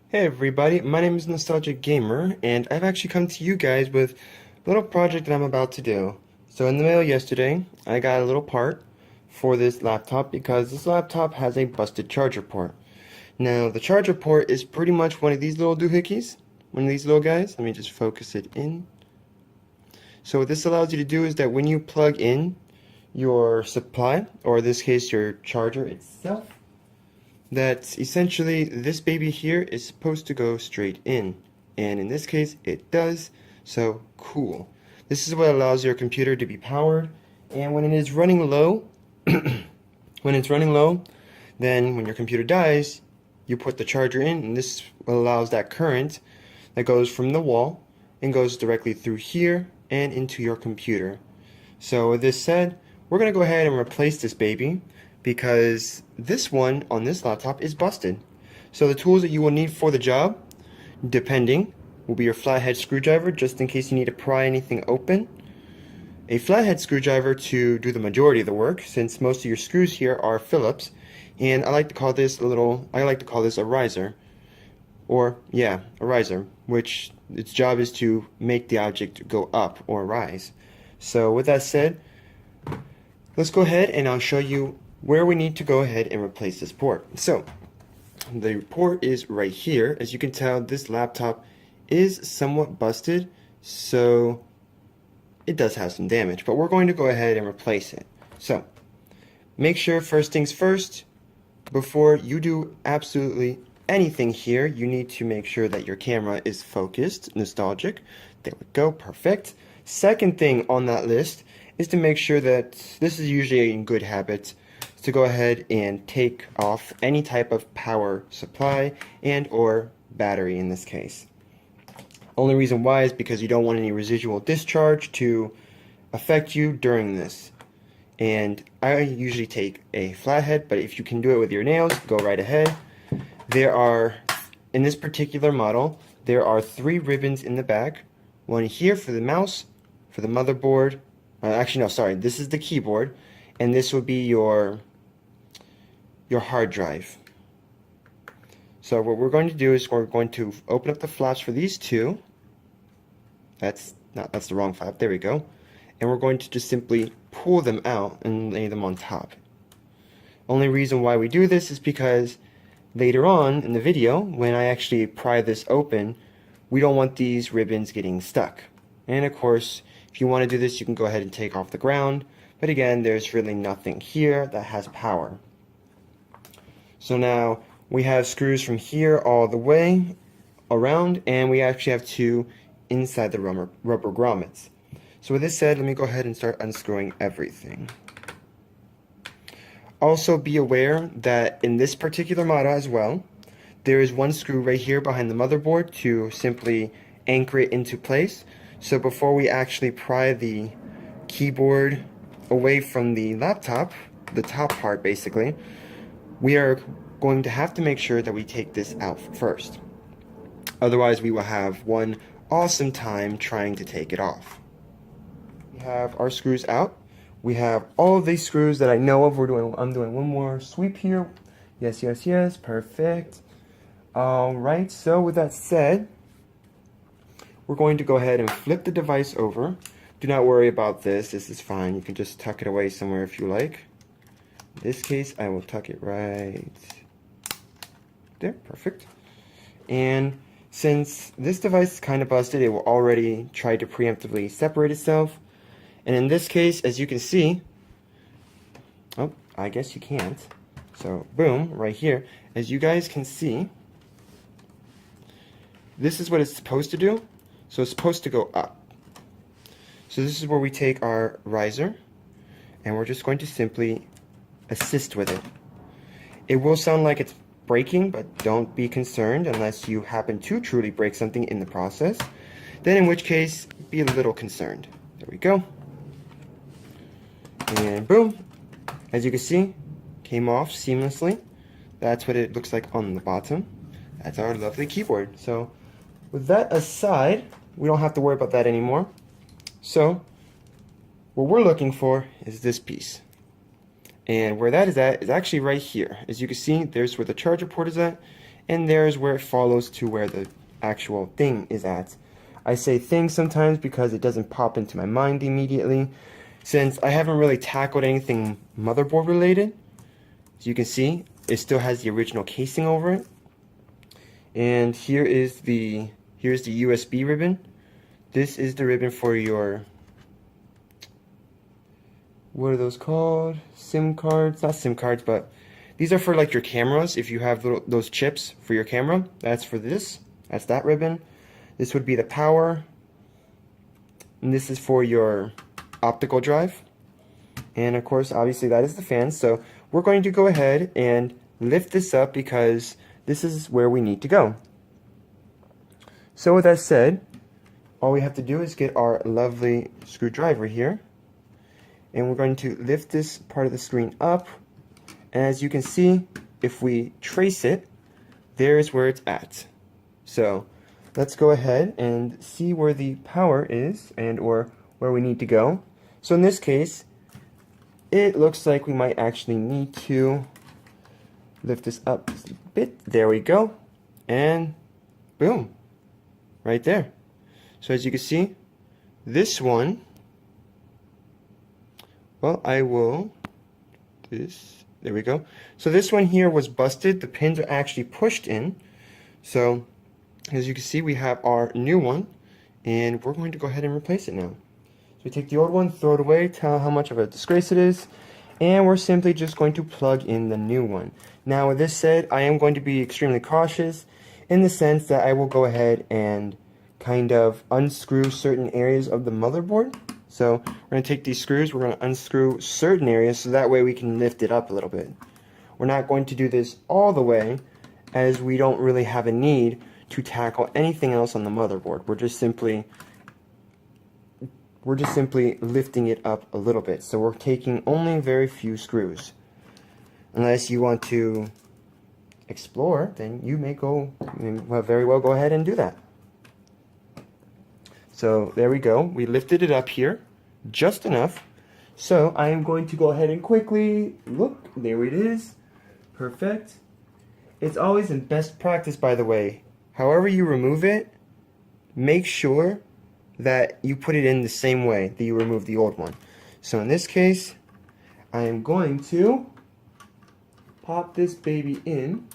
Hey everybody, my name is Nostalgic Gamer, and I've actually come to you guys with a little project that I'm about to do. So in the mail yesterday, I got a little part for this laptop because this laptop has a busted charger port. Now, the charger port is pretty much one of these little doohickeys, one of these little guys. Let me just focus it in. So what this allows you to do is that when you plug in your supply, or in this case your charger itself, that essentially this baby here is supposed to go straight in, and in this case it does. So cool. This is what allows your computer to be powered, and when it is running low when it's running low, then when your computer dies, you put the charger in, and this allows that current that goes from the wall and goes directly through here and into your computer. So with this said, we're gonna go ahead and replace this baby because this one on this laptop is busted. So the tools that you will need for the job, depending, will be your flathead screwdriver just in case you need to pry anything open, a flathead screwdriver to do the majority of the work since most of your screws here are Phillips, and I like to call this a riser, or yeah, a riser, which its job is to make the object go up or rise. So with that said, let's go ahead and I'll show you where we need to go ahead and replace this port. So the port is right here. As you can tell, this laptop is somewhat busted, so it does have some damage, but we're going to go ahead and replace it. So make sure, first things first, before you do absolutely anything here, you need to make sure that your camera is focused, nostalgic. There we go, perfect. Second thing on that list is to make sure that, this is usually a good habit, to go ahead and take off any type of power supply and or battery in this case. Only reason why is because you don't want any residual discharge to affect you during this. And I usually take a flathead, but if you can do it with your nails, go right ahead. There are, in this particular model, there are 3 ribbons in the back. One here for the mouse, for the motherboard. Actually, no, sorry, this is the keyboard, and this will be your hard drive. So what we're going to do is we're going to open up the flaps for these 2. That's the wrong flap. There we go. And we're going to just simply pull them out and lay them on top. Only reason why we do this is because later on in the video, when I actually pry this open, we don't want these ribbons getting stuck. And of course, if you want to do this, you can go ahead and take off the ground. But again, there's really nothing here that has power. So now we have screws from here all the way around, and we actually have 2 inside the rubber grommets. So with this said, let me go ahead and start unscrewing everything. Also be aware that in this particular model as well, there is 1 screw right here behind the motherboard to simply anchor it into place. So before we actually pry the keyboard away from the laptop, the top part basically, we are going to have to make sure that we take this out first. Otherwise we will have one awesome time trying to take it off. We have our screws out. We have all of these screws that I know of. I'm doing one more sweep here. Yes, yes, yes, perfect. Alright, so with that said, we're going to go ahead and flip the device over. Do not worry about this. This is fine. You can just tuck it away somewhere if you like. In this case, I will tuck it right there. Perfect. And since this device is kind of busted, it will already try to preemptively separate itself. And in this case, as you can see, oh, I guess you can't. So, boom, right here. As you guys can see, this is what it's supposed to do. So it's supposed to go up. So this is where we take our riser, and we're just going to simply assist with it. It will sound like it's breaking, but don't be concerned unless you happen to truly break something in the process. Then in which case, be a little concerned. There we go. And boom, as you can see, came off seamlessly. That's what it looks like on the bottom. That's our lovely keyboard. So with that aside, we don't have to worry about that anymore. So what we're looking for is this piece. And where that is at is actually right here. As you can see, there's where the charger port is at, and there's where it follows to where the actual thing is at. I say thing sometimes because it doesn't pop into my mind immediately, since I haven't really tackled anything motherboard related. As you can see, it still has the original casing over it. And here's the USB ribbon. This is the ribbon for your, what are those called? SIM cards? Not SIM cards, but these are for like your cameras. If you have those chips for your camera, that's for this. That's that ribbon. This would be the power. And this is for your optical drive. And of course, obviously that is the fan. So we're going to go ahead and lift this up because this is where we need to go. So with that said, all we have to do is get our lovely screwdriver here. And we're going to lift this part of the screen up. And as you can see, if we trace it, there's where it's at. So let's go ahead and see where the power is and or where we need to go. So in this case, it looks like we might actually need to lift this up a bit. There we go. And boom, right there. So as you can see, this one, well, I will do this. There we go. So this one here was busted. The pins are actually pushed in. So as you can see, we have our new one, and we're going to go ahead and replace it now. So we take the old one, throw it away, tell how much of a disgrace it is, and we're simply just going to plug in the new one. Now with this said, I am going to be extremely cautious in the sense that I will go ahead and kind of unscrew certain areas of the motherboard. So we're going to take these screws, we're going to unscrew certain areas so that way we can lift it up a little bit. We're not going to do this all the way, as we don't really have a need to tackle anything else on the motherboard. We're just simply lifting it up a little bit. So we're taking only very few screws. Unless you want to explore, then you may very well go ahead and do that. So there we go. We lifted it up here just enough. So I am going to go ahead and quickly look. There it is. Perfect. It's always in best practice, by the way. However you remove it, make sure that you put it in the same way that you remove the old one. So in this case, I am going to pop this baby in.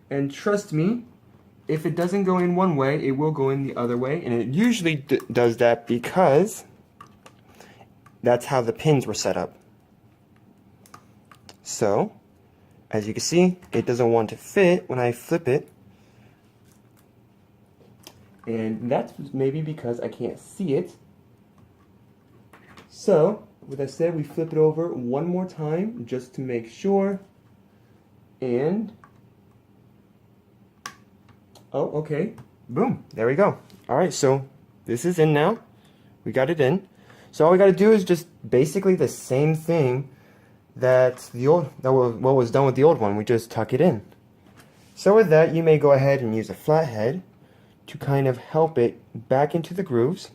And trust me, if it doesn't go in one way, it will go in the other way. And it usually does that because that's how the pins were set up. So, as you can see, it doesn't want to fit when I flip it. And that's maybe because I can't see it. So, with that said, we flip it over one more time just to make sure. And oh, okay. Boom. There we go. Alright, so this is in now. We got it in. So all we got to do is just basically the same thing that what was done with the old one. We just tuck it in. So with that, you may go ahead and use a flathead to kind of help it back into the grooves.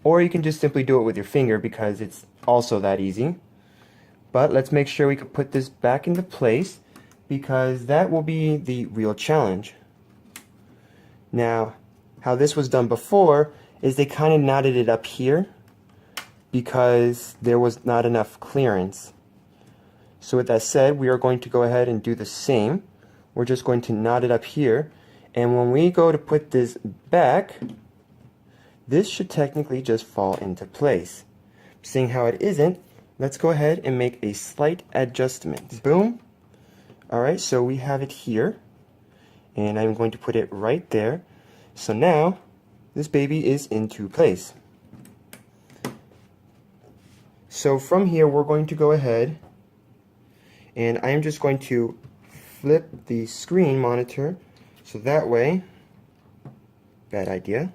Or you can just simply do it with your finger because it's also that easy. But let's make sure we can put this back into place, because that will be the real challenge. Now, how this was done before is they kind of knotted it up here because there was not enough clearance. So with that said, we are going to go ahead and do the same. We're just going to knot it up here, and when we go to put this back, this should technically just fall into place. Seeing how it isn't, let's go ahead and make a slight adjustment. Boom. Alright, so we have it here, and I'm going to put it right there. So now, this baby is into place. So from here, we're going to go ahead, and I'm just going to flip the screen monitor, so that way, bad idea.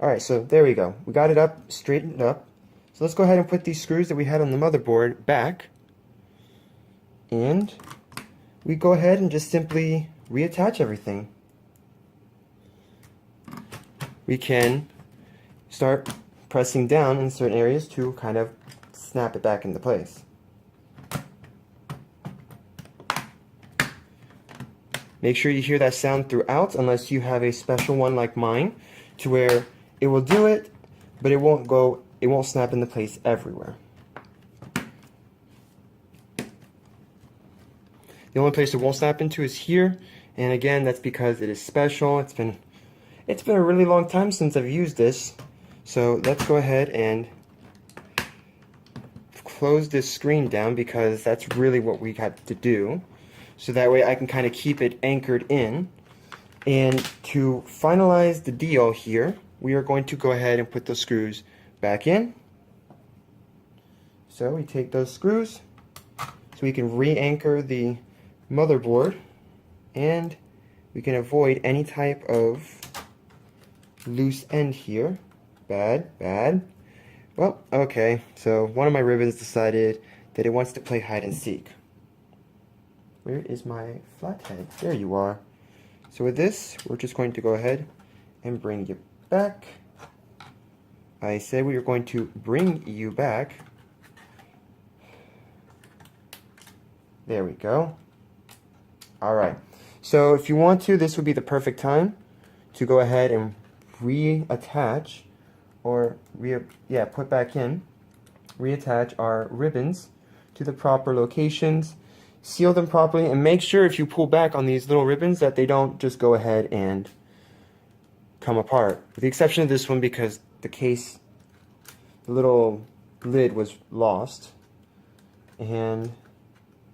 Alright, so there we go. We got it up, straightened up. So let's go ahead and put these screws that we had on the motherboard back, and we go ahead and just simply reattach everything. We can start pressing down in certain areas to kind of snap it back into place. Make sure you hear that sound throughout, unless you have a special one like mine, to where it will do it, but it won't snap into place everywhere. The only place it won't snap into is here, and again, that's because it is special. It's been a really long time since I've used this, so let's go ahead and close this screen down, because that's really what we got to do. So that way I can kind of keep it anchored in. And to finalize the deal here, we are going to go ahead and put those screws back in. So we take those screws so we can re-anchor the motherboard, and we can avoid any type of loose end here. Bad. Well, okay, so one of my ribbons decided that it wants to play hide and seek. Where is my flathead? There you are. So with this, we're just going to go ahead and bring you back. I said we are going to bring you back. There we go. Alright, so if you want to, this would be the perfect time to go ahead and reattach, or put back in, reattach our ribbons to the proper locations, seal them properly, and make sure if you pull back on these little ribbons that they don't just go ahead and come apart. With the exception of this one, because the case, the little lid was lost. And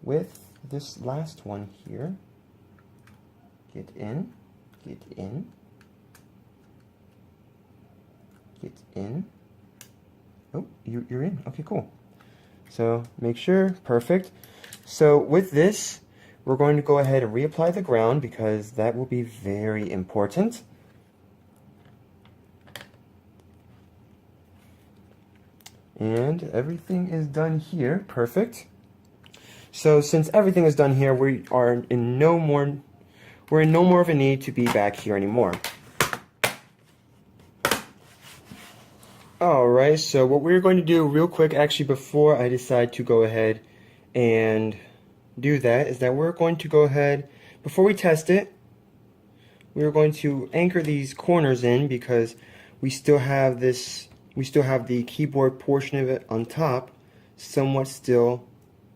with this last one here, get in, oh, you're in. Okay, cool. So make sure, perfect. So with this, we're going to go ahead and reapply the ground, because that will be very important. And everything is done here. Perfect. So since everything is done here, we are in no more of a need to be back here anymore. Alright, so what we're going to do real quick, actually before I decide to go ahead and do that, is that we're going to go ahead, before we test it, we're going to anchor these corners in, because we still have the keyboard portion of it on top somewhat still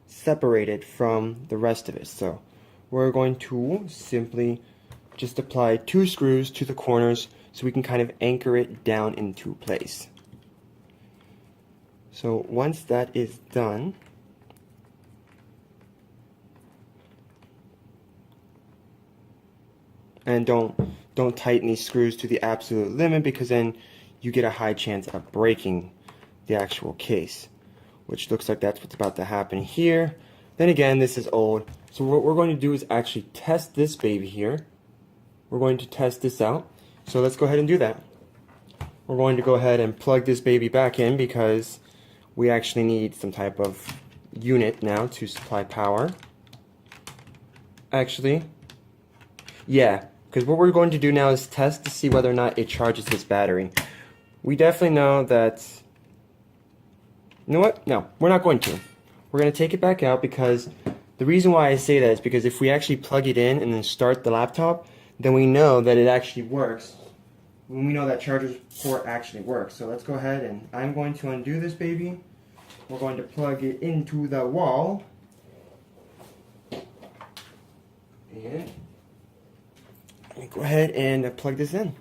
separated from the rest of it. So we're going to simply just apply 2 screws to the corners so we can kind of anchor it down into place. So once that is done, and don't tighten these screws to the absolute limit, because then you get a high chance of breaking the actual case, which looks like that's what's about to happen here. Then again, this is old, so what we're going to do is actually test this baby here. We're going to test this out, so let's go ahead and do that. We're going to go ahead and plug this baby back in, because we actually need some type of unit now to supply power. Actually, yeah, because what we're going to do now is test to see whether or not it charges this battery. We definitely know that, you know what? No, we're not going to. We're going to take it back out, because the reason why I say that is because if we actually plug it in and then start the laptop, then we know that it actually works. When we know that charger port actually works. So let's go ahead, and I'm going to undo this baby. We're going to plug it into the wall. And let me go ahead and plug this in.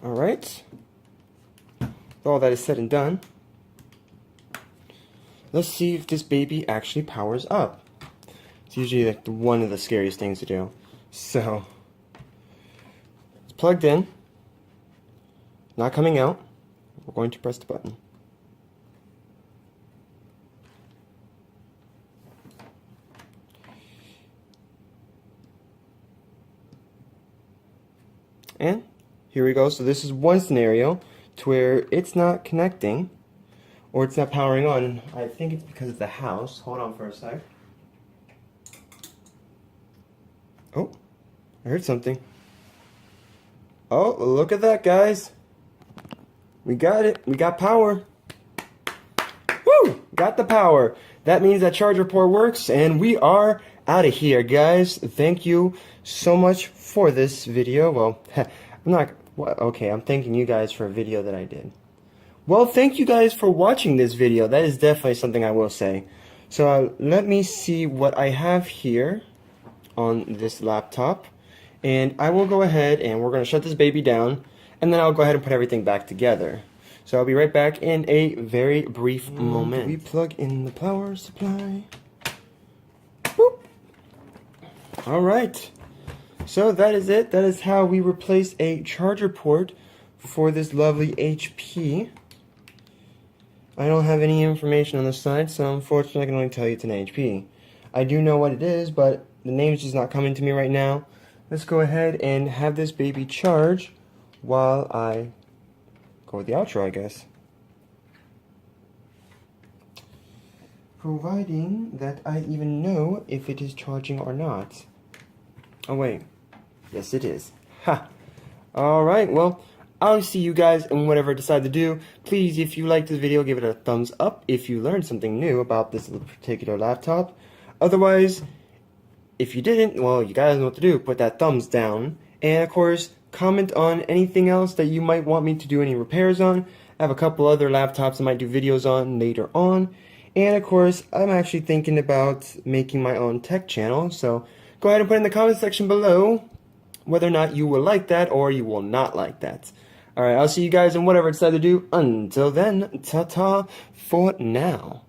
Alright. All that is said and done, let's see if this baby actually powers up. It's usually like one of the scariest things to do. So, it's plugged in, not coming out. We're going to press the button. And here we go. So this is one scenario to where it's not connecting, or it's not powering on. I think it's because of the house. Hold on for a sec. Oh, I heard something. Oh, look at that, guys. We got it. We got power. Woo! got the power. That means that charger port works, and we are out of here, guys. Thank you so much for this video. Well, I'm not, okay, I'm thanking you guys for a video that I did. Well, thank you guys for watching this video. That is definitely something I will say. So let me see what I have here on this laptop. And I will go ahead and we're going to shut this baby down. And then I'll go ahead and put everything back together. So I'll be right back in a very brief moment. We plug in the power supply. Boop. Alright. So that is it. That is how we replace a charger port for this lovely HP. I don't have any information on the side, so unfortunately I can only tell you it's an HP. I do know what it is, but the name's just not coming to me right now. Let's go ahead and have this baby charge while I go with the outro, I guess. Providing that I even know if it is charging or not. Oh wait, yes it is. Ha! Alright, well, I'll see you guys in whatever I decide to do. Please, if you liked this video, give it a thumbs up if you learned something new about this particular laptop. Otherwise, if you didn't, well, you guys know what to do. Put that thumbs down. And, of course, comment on anything else that you might want me to do any repairs on. I have a couple other laptops I might do videos on later on. And, of course, I'm actually thinking about making my own tech channel. So, go ahead and put in the comment section below whether or not you will like that or you will not like that. Alright, I'll see you guys in whatever I decide to do. Until then, ta-ta for now.